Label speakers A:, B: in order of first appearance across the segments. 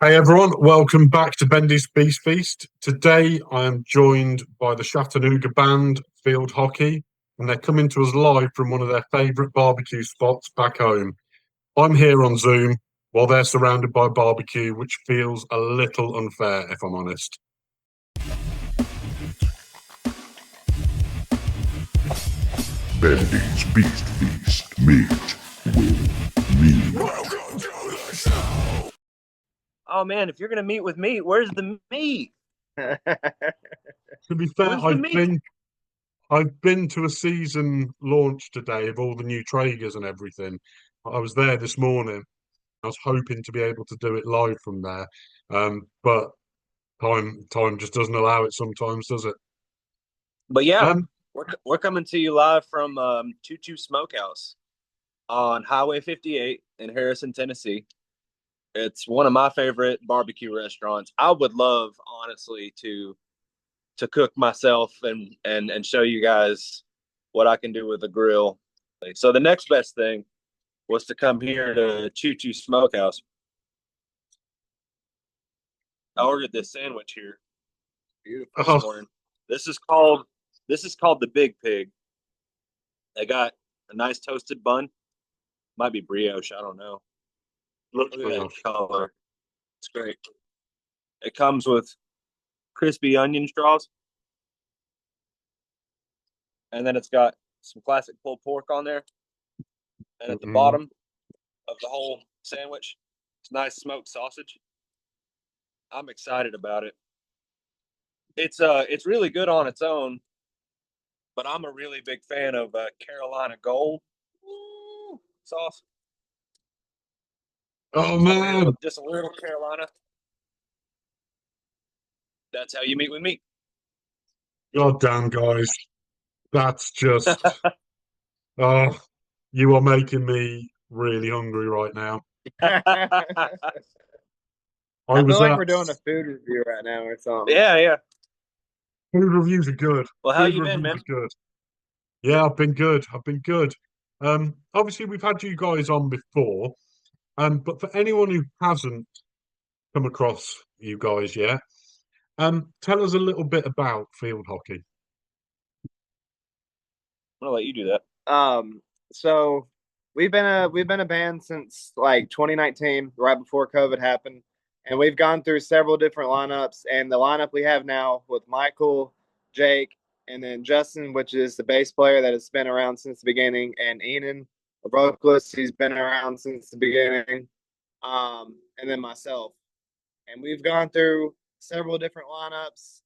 A: Hey everyone, welcome back to Bendy's Beast Feast. Today I am joined by the Chattanooga band Field Hockey, and they're coming to us live from one of their favourite barbecue spots back home. I'm here on Zoom while they're surrounded by barbecue, which feels a little unfair if I'm honest.
B: Bendy's Beast Feast. Meet with me. Welcome to the show.
C: Oh man, if you're gonna meet with me, where's the meat?
A: To be fair, I've been to a season launch today of all the new Traegers and everything. I was there this morning. I was hoping to be able to do it live from there, but time just doesn't allow it sometimes, does it?
C: But yeah, we're coming to you live from Choo Choo Smokehouse on Highway 58 in Harrison, Tennessee. It's one of my favorite barbecue restaurants. I would love, honestly, to cook myself and show you guys what I can do with a grill. So the next best thing was to come here to Choo Choo Smokehouse. I ordered this sandwich here. Beautiful this morning. This is called the Big Pig. They got a nice toasted bun. Might be brioche, I don't know. Look at that color. It's great. It comes with crispy onion straws. And then it's got some classic pulled pork on there. And at the bottom of the whole sandwich, it's nice smoked sausage. I'm excited about it. It's really good on its own, but I'm a really big fan of Carolina Gold sauce.
A: Oh man,
C: just a little Carolina. That's how you meet with me.
A: God damn, guys, that's just oh, you are making me really hungry right now.
D: I feel like we're doing a food review right now or something.
C: Yeah.
A: Food reviews are good.
C: Well, how you been, man?
A: Good. Yeah, I've been good. Obviously we've had you guys on before, but for anyone who hasn't come across you guys yet, tell us a little bit about field hockey.
C: I'm gonna let you do that.
D: So we've been a band since like 2019, right before COVID happened, and we've gone through several different lineups. And the lineup we have now with Michael, Jake, and then Justin, which is the bass player that has been around since the beginning, and Enan, the vocalist, he's been around since the beginning, and then myself. And we've gone through several different lineups.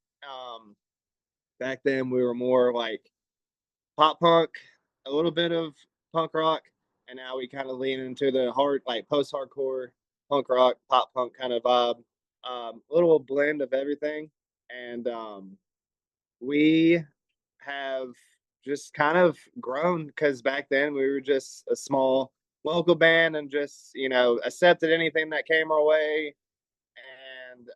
D: Back then we were more like pop punk, a little bit of punk rock, and now we kind of lean into the hard, like post-hardcore punk rock, pop punk kind of vibe. A little blend of everything, and we have just kind of grown because back then we were just a small local band and just accepted anything that came our way, and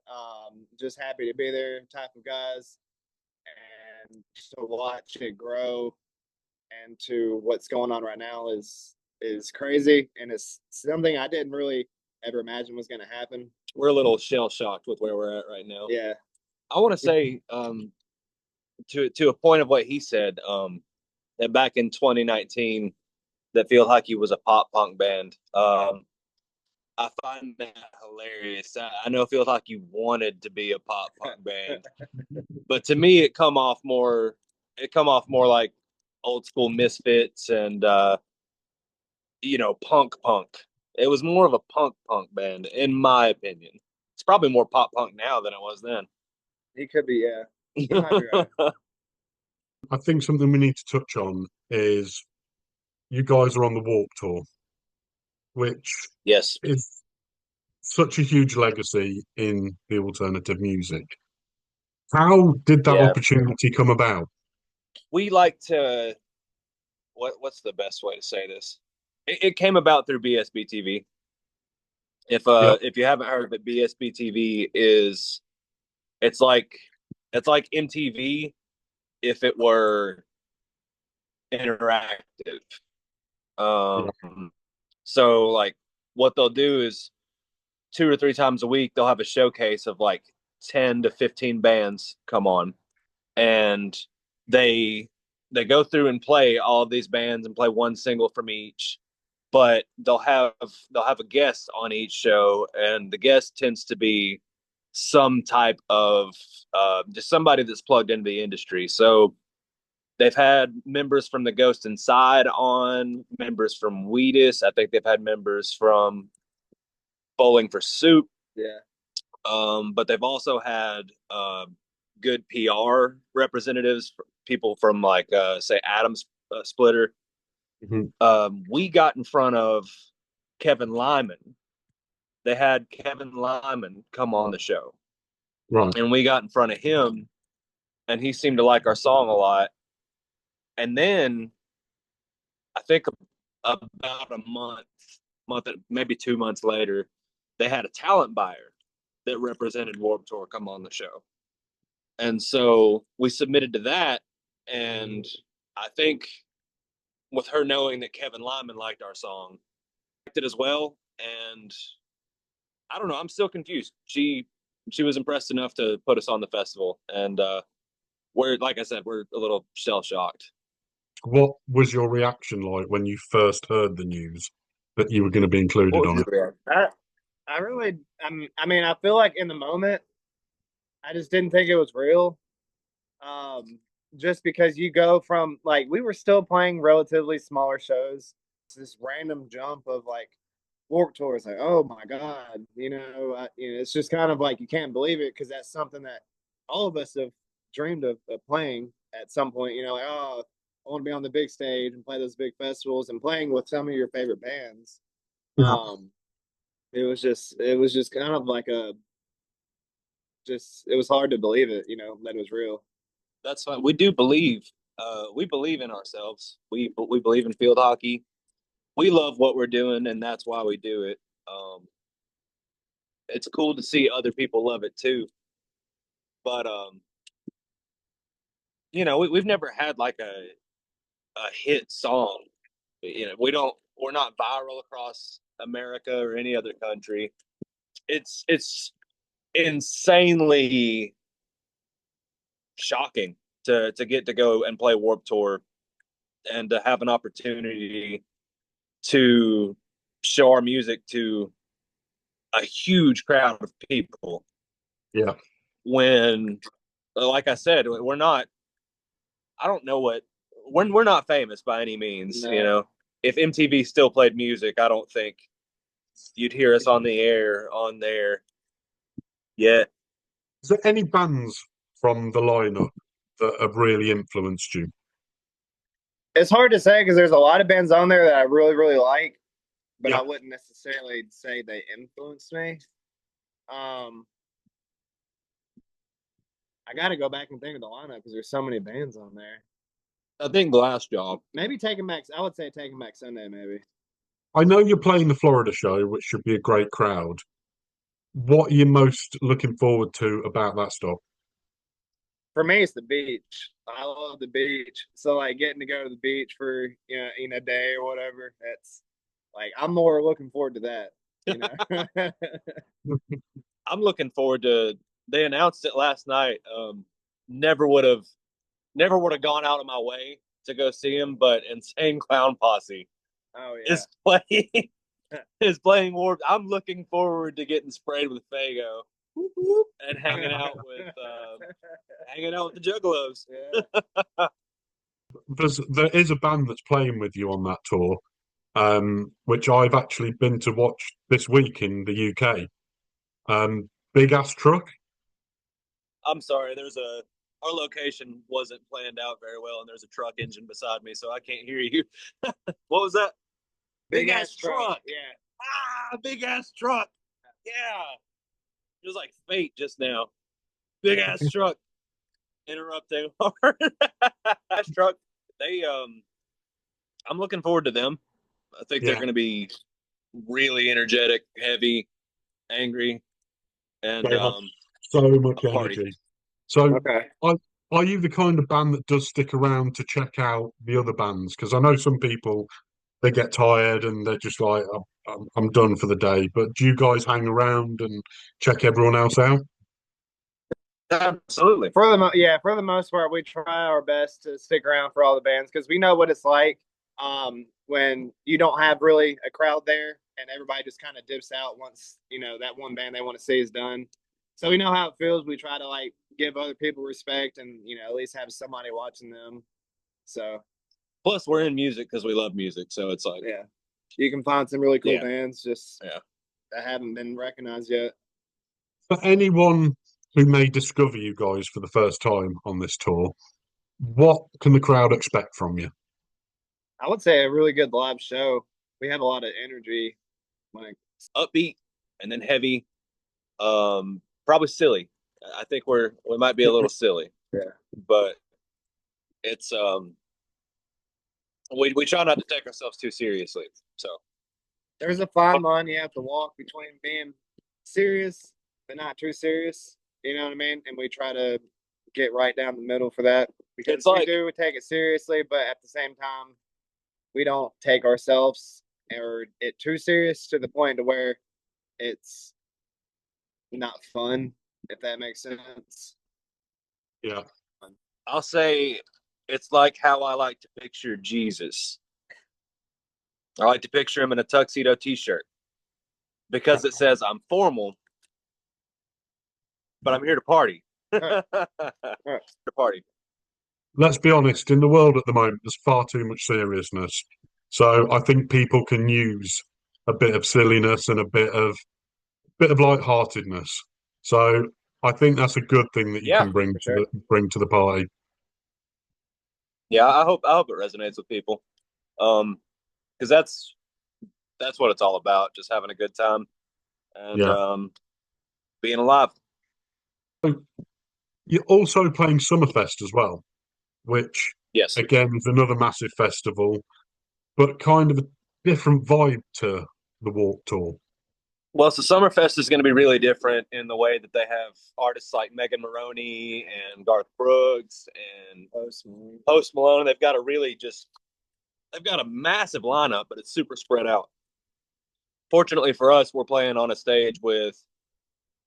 D: just happy to be there type of guys, and just to watch it grow and to what's going on right now is crazy, and it's something I didn't really ever imagine was going to happen.
C: We're a little shell shocked with where we're at right now.
D: Yeah,
C: I want to say to a point of what he said, that back in 2019 that Field Hockey was a pop punk band. I find that hilarious. I know Field Hockey wanted to be a pop punk band, but to me it come off more like old school Misfits and punk. It was more of a punk band, in my opinion. It's probably more pop punk now than it was then.
D: He could be, yeah. He might be right.
A: I think something we need to touch on is you guys are on the Warped Tour, which
C: yes
A: is such a huge legacy in the alternative music. How did that opportunity come about?
C: We like to what's the best way to say this? It came about through BSB-TV. If you haven't heard of it, BSB-TV it's like MTV if it were interactive. So like what they'll do is 2 or 3 times a week they'll have a showcase of like 10 to 15 bands come on, and they go through and play all of these bands and play one single from each, but they'll have a guest on each show, and the guest tends to be some type of just somebody that's plugged into the industry. So they've had members from the Ghost Inside on, members from Wheatus. I think they've had members from Bowling for Soup.
D: Yeah.
C: But they've also had good PR representatives, people from like say Adam's Splitter. We got in front of Kevin Lyman. They had Kevin Lyman come on the show,
A: Right.
C: and we got in front of him, and he seemed to like our song a lot. And then I think about a month, maybe 2 months later, they had a talent buyer that represented Warped Tour come on the show. And so we submitted to that. And I think with her knowing that Kevin Lyman liked our song, liked it as well. And I don't know, I'm still confused. She was impressed enough to put us on the festival. And we're, like I said, we're a little shell shocked.
A: What was your reaction like when you first heard the news that you were going to be included on it?
D: I mean, I feel like in the moment, I just didn't think it was real. Just because you go from like, we were still playing relatively smaller shows. It's this random jump of like Warped Tour. It's like, oh my God, it's just kind of like, you can't believe it, because that's something that all of us have dreamed of playing at some point, like, oh, I want to be on the big stage and play those big festivals and playing with some of your favorite bands.
A: Yeah.
D: It was just kind of like it was hard to believe it, that it was real.
C: That's fine. We do believe. We believe in ourselves. We believe in field hockey. We love what we're doing, and that's why we do it. It's cool to see other people love it too. But we've never had like a hit song. We're not viral across America or any other country. It's insanely shocking to get to go and play Warped Tour and to have an opportunity to show our music to a huge crowd of people.
A: Yeah.
C: When, like I said, we're not famous by any means.
D: No.
C: If MTV still played music, I don't think you'd hear us on the air on there yet.
A: Is there any bands from the lineup that have really influenced you?
D: It's hard to say, because there's a lot of bands on there that I really, really like, but I wouldn't necessarily say they influenced me. I got to go back and think of the lineup, because there's so many bands on there.
C: I think Glassjaw.
D: Maybe Taking Back. I would say Taking Back Sunday, maybe.
A: I know you're playing the Florida show, which should be a great crowd. What are you most looking forward to about that stop?
D: For me, it's the beach. I love the beach. So, like, getting to go to the beach for in a day or whatever, that's like, I'm more looking forward to that.
C: I'm looking forward to. They announced it last night. Never would have gone out of my way to go see him, but Insane Clown Posse is playing Warped. I'm looking forward to getting sprayed with Fago and hanging out with the Juggalos.
A: Yeah. There is a band that's playing with you on that tour, which I've actually been to watch this week in the UK. Big Ass Truck.
C: I'm sorry, our location wasn't planned out very well, and there's a truck engine beside me, so I can't hear you. What was that?
D: Big Ass Truck.
C: Yeah. Big Ass Truck. Yeah. It was like fate just now. Big Ass Truck. Interrupting hard. Ass Truck. I'm looking forward to them. I think they're going to be really energetic, heavy, angry, and
A: so much energy. So, are you the kind of band that does stick around to check out the other bands? Because I know some people, they get tired and they're just like, I'm done for the day. But do you guys hang around and check everyone else out?
C: Absolutely.
D: For the most part, we try our best to stick around for all the bands because we know what it's like when you don't have really a crowd there and everybody just kind of dips out once that one band they want to see is done. So we know how it feels. We try to like give other people respect and at least have somebody watching them. So
C: plus we're in music because we love music, so it's like
D: you can find some really cool bands just that haven't been recognized yet.
A: For anyone who may discover you guys for the first time on this tour, what can the crowd expect from you?
D: I would say a really good live show. We have a lot of energy, like
C: upbeat and then heavy. Probably silly. I think we might be a little silly. But it's we try not to take ourselves too seriously. So
D: there's a fine line you have to walk between being serious but not too serious. You know what I mean? And we try to get right down the middle for that because we take it seriously, but at the same time, we don't take ourselves or it too serious to the point to where it's not fun, if that makes sense.
A: Yeah.
C: I'll say it's like how I like to picture Jesus. I like to picture him in a tuxedo t-shirt because it says I'm formal, but I'm here to party. To party.
A: Let's be honest, in the world at the moment, there's far too much seriousness. So I think people can use a bit of silliness and a bit of lightheartedness. So I think that's a good thing that you can bring to the party.
C: Yeah, I hope it resonates with people. Because that's what it's all about, just having a good time and being alive.
A: You're also playing Summerfest as well, which again is another massive festival, but kind of a different vibe to the Warped Tour.
C: Well, so Summerfest is going to be really different in the way that they have artists like Megan Maroney and Garth Brooks and Post Malone. They've got a massive lineup, but it's super spread out. Fortunately for us, we're playing on a stage with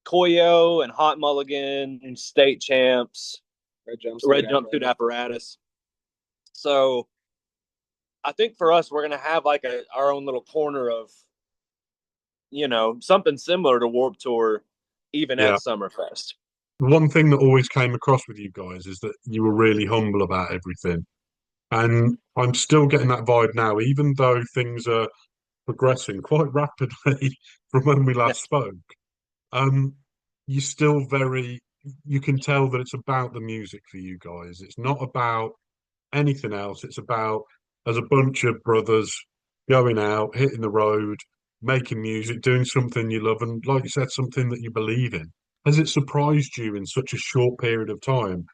C: Koyo and Hot Mulligan and State Champs, Red Jumpsuit Apparatus. So I think for us, we're going to have like our own little corner of, something similar to Warped Tour, even at Summerfest.
A: One thing that always came across with you guys is that you were really humble about everything. And I'm still getting that vibe now, even though things are progressing quite rapidly from when we last spoke. You're still you can tell that it's about the music for you guys. It's not about anything else. It's about, as a bunch of brothers, going out, hitting the road, making music, doing something you love, and like you said, something that you believe in. Has it surprised you in such a short period of time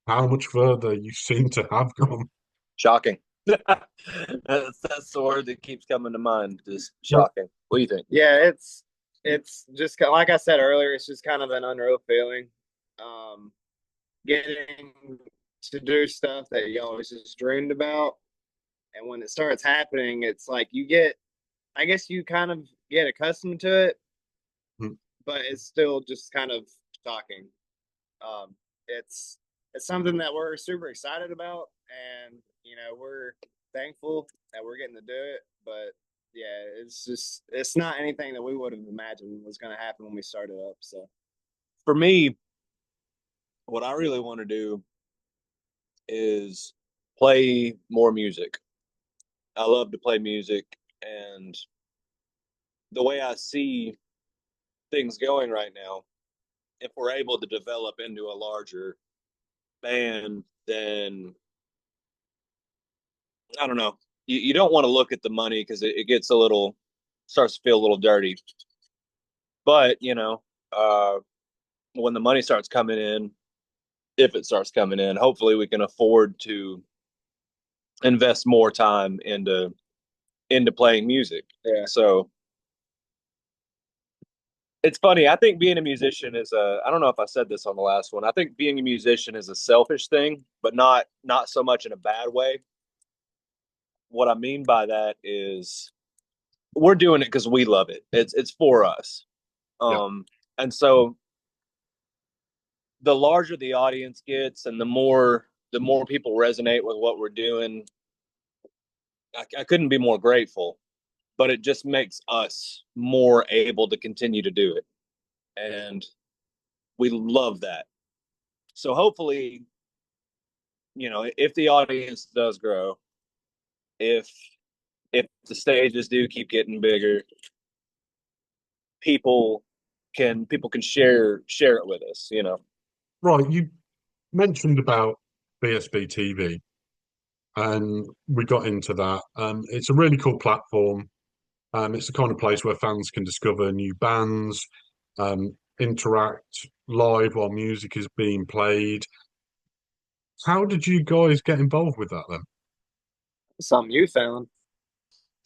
A: how much further you seem to have gone?
C: Shocking. That's the word that keeps coming to mind. Just shocking. What do you think?
D: Yeah, it's just like I said earlier. It's just kind of an unreal feeling. Getting to do stuff that you always just dreamed about, and when it starts happening, it's like I guess you kind of get accustomed to it, but it's still just kind of shocking. It's something that we're super excited about, and we're thankful that we're getting to do it. But yeah, it's not anything that we would have imagined was going to happen when we started up. So
C: for me, what I really want to do is play more music. I love to play music, and the way I see things going right now, if we're able to develop into a larger band, then I don't know. You don't want to look at the money because it gets starts to feel a little dirty. But when the money starts coming in, if it starts coming in, hopefully we can afford to invest more time into playing music.
D: Yeah.
C: So it's funny. I think being a musician I don't know if I said this on the last one. I think being a musician is a selfish thing, but not so much in a bad way. What I mean by that is we're doing it because we love it. It's for us. And so the larger the audience gets and the more people resonate with what we're doing, I couldn't be more grateful. But it just makes us more able to continue to do it. And we love that. So hopefully, if the audience does grow, if the stages do keep getting bigger, people can share it with us,
A: Right, you mentioned about BSB-TV, and we got into that. It's a really cool platform. It's the kind of place where fans can discover new bands, interact live while music is being played. How did you guys get involved with that then?
D: Something you found.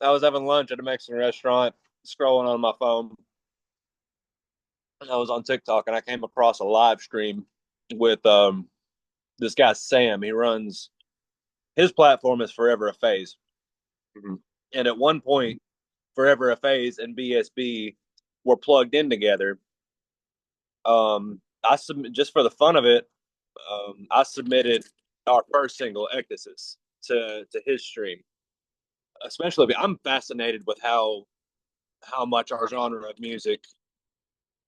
C: I was having lunch at a Mexican restaurant, scrolling on my phone. And I was on TikTok and I came across a live stream with this guy Sam. He runs, his platform is Forever a Phase.
A: Mm-hmm.
C: And at one point, Forever a Phase and BSB were plugged in together. I submit, just for the fun of it, I submitted our first single, Ectasis, to his stream. Especially, I'm fascinated with how much our genre of music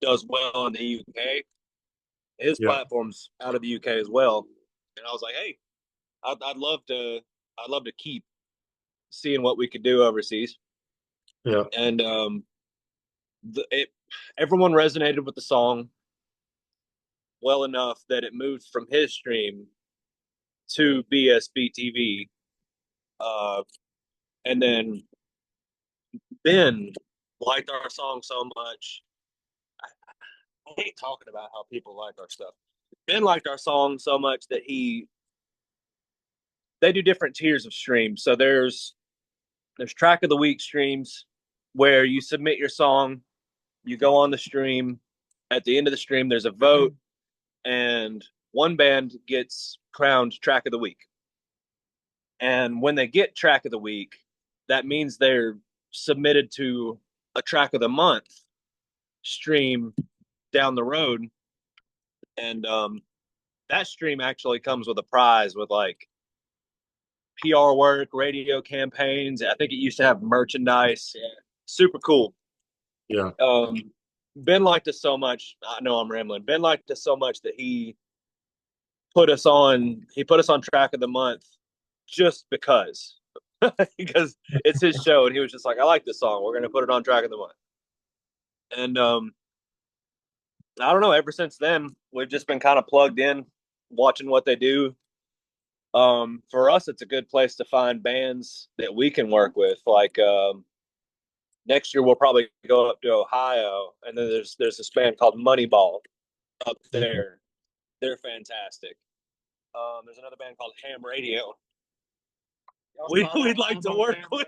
C: does well in the UK. His platform's out of the UK as well, and I was like, hey, I'd love to keep seeing what we could do overseas.
A: Yeah,
C: and everyone resonated with the song well enough that it moved from his stream to BSB-TV, and then Ben liked our song so much. I hate talking about how people like our stuff. Ben liked our song so much that they do different tiers of streams. So there's track of the week streams where you submit your song, you go on the stream. At the end of the stream, there's a vote, and one band gets crowned track of the week. And when they get track of the week, that means they're submitted to a track of the month stream down the road. And that stream actually comes with a prize with like PR work, radio campaigns. I think it used to have merchandise. Yeah. Super cool.
A: Yeah.
C: Ben liked us so much. I know I'm rambling. Ben liked us so much that he put us on track of the month just because it's his show, and he was just like, I like this song. We're gonna put it on track of the month. And I don't know, ever since then, we've just been kind of plugged in, watching what they do. For us, it's a good place to find bands that we can work with. Like next year, we'll probably go up to Ohio, and then there's this band called Moneyball up there. They're fantastic. There's another band called Ham Radio. We'd like to work with.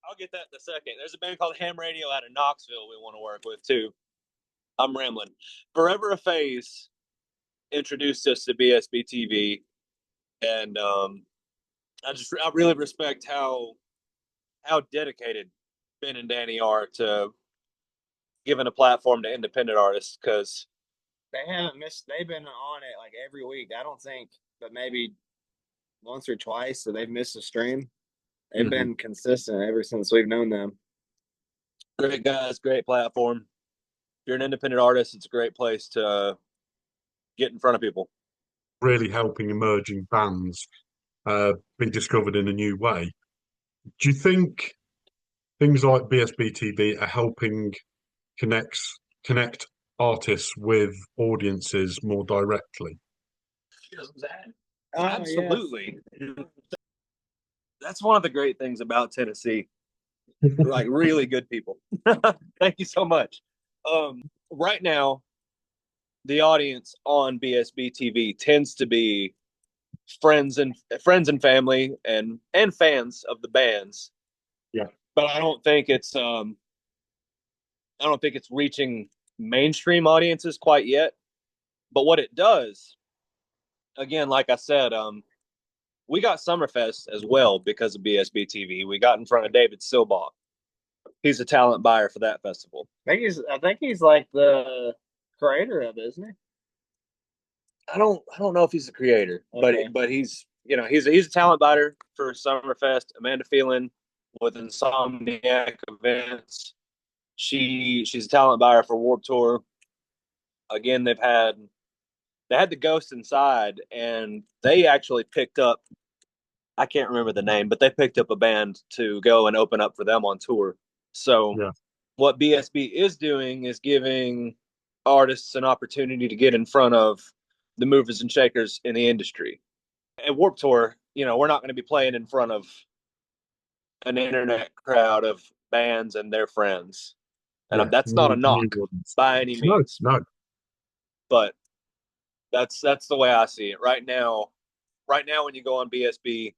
C: I'll get that in a second. There's a band called Ham Radio out of Knoxville we want to work with too. I'm rambling. Forever a Phase introduced us to BSB-TV, and I really respect how dedicated Ben and Danny are to giving a platform to independent artists, because
D: they haven't missed. They've been on it like every week. I don't think, but maybe once or twice. So they've missed a stream. They've been consistent ever since we've known them.
C: Great guys, great platform. If you're an independent artist, it's a great place to get in front of people.
A: Really helping emerging bands be discovered in a new way. Do you think things like BSB-TV are helping connect artists with audiences more directly?
C: Absolutely. Yes. That's one of the great things about Tennessee. Like, really good people. Thank you so much. Right now, the audience on BSB-TV tends to be friends and family and fans of the bands.
A: Yeah.
C: But I don't think it's reaching mainstream audiences quite yet. But what it does, again, like I said, we got Summerfest as well because of BSB-TV. We got in front of David Silbach. He's a talent buyer for that festival.
D: I think he's like the creator of it, isn't he?
C: I don't know if he's the creator,
D: Okay.
C: but he's he's a talent buyer for Summerfest. Amanda Phelan with Insomniac Events. She's a talent buyer for Warped Tour. Again, they had the Ghost Inside, and they actually picked up, I can't remember the name, but they picked up a band to go and open up for them on tour. So
A: Yeah.
C: What BSB is doing is giving artists an opportunity to get in front of the movers and shakers in the industry. At Warped Tour, we're not going to be playing in front of an internet crowd of bands and their friends. And that's not a knock by any means.
A: No.
C: But that's the way I see it. Right now, when you go on BSB,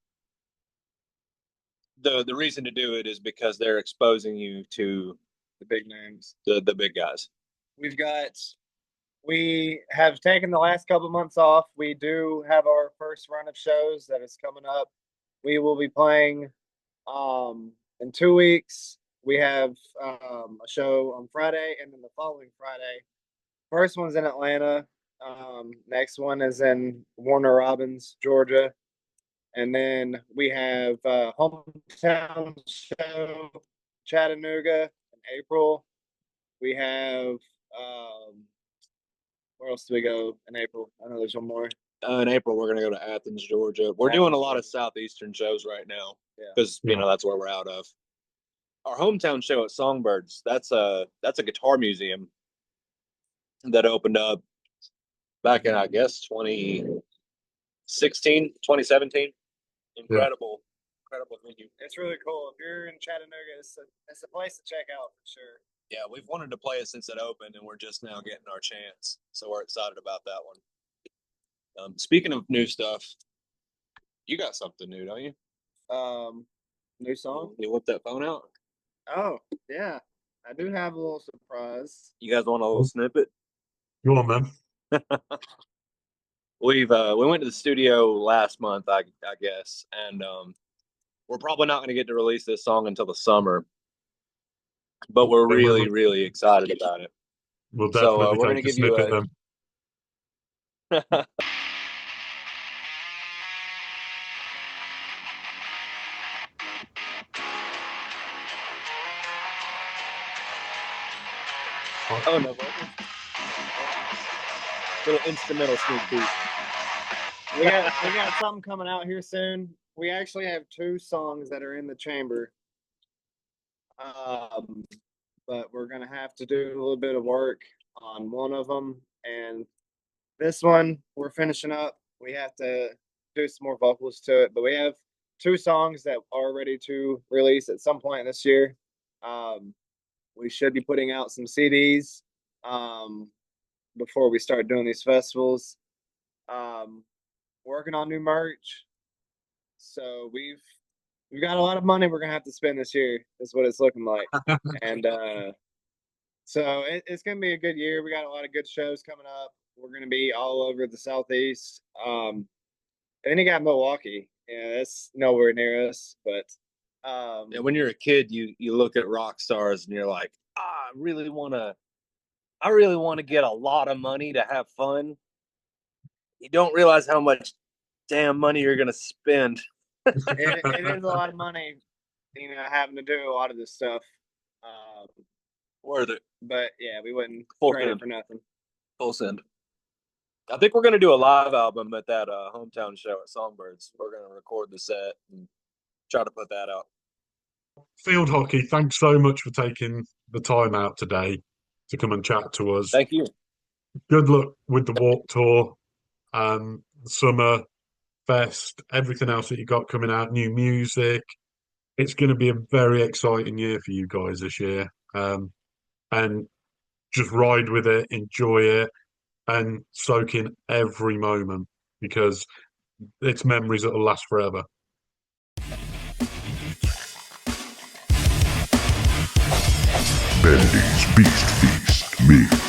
C: the reason to do it is because they're exposing you to
D: The big names.
C: the big guys.
D: We have taken the last couple of months off. We do have our first run of shows that is coming up. We will be playing in 2 weeks. We have a show on Friday, and then the following Friday. First one's in Atlanta. Next one is in Warner Robins, Georgia. And then we have hometown show, Chattanooga in April. We have where else do we go in April? I know there's one more.
C: In April, we're going to go to Athens, Georgia. We're doing a lot of southeastern shows right now because that's where we're out of. Our hometown show at Songbirds, that's a guitar museum that opened up back in, I guess, 2016, 2017. Incredible venue.
D: It's really cool. If you're in Chattanooga, it's a place to check out for sure.
C: Yeah, we've wanted to play it since it opened, and we're just now getting our chance. So we're excited about that one. Speaking of new stuff, you got something new, don't you?
D: New song?
C: You whip that phone out?
D: Oh, yeah. I do have a little surprise.
C: You guys want a little snippet?
A: Go on, man.
C: We went to the studio last month, I guess, and we're probably not going to get to release this song until the summer, but we're really, really excited about it.
A: We'll definitely
C: we're going to give you a. Oh no! Little instrumental sneak peek.
D: We got something coming out here soon. We actually have 2 songs that are in the chamber. But we're gonna have to do a little bit of work on one of them, and this one we're finishing up. We have to do some more vocals to it, but we have 2 songs that are ready to release at some point this year. We should be putting out some CDs before we start doing these festivals. Working on new merch. So we've got a lot of money we're gonna have to spend this year, is what it's looking like. And so it's gonna be a good year. We got a lot of good shows coming up. We're gonna be all over the Southeast. And then you got Milwaukee. Yeah, that's nowhere near us, but
C: when you're a kid, you look at rock stars and you're like, I really want to get a lot of money to have fun. You don't realize how much damn money you're gonna spend.
D: it is a lot of money, having to do a lot of this stuff.
C: Worth it.
D: But yeah, we wouldn't trade it for nothing.
C: Full send. I think we're gonna do a live album at that hometown show at Songbirds. We're gonna record the set and try to put that out.
A: Field Hockey, thanks so much for taking the time out today to come and chat to us.
C: Thank you.
A: Good luck with the Warped Tour, Summer Fest, everything else that you got coming out, new music. It's going to be a very exciting year for you guys this year. And just ride with it, enjoy it, and soak in every moment, because it's memories that will last forever.
B: Bendy's Beast Feast meets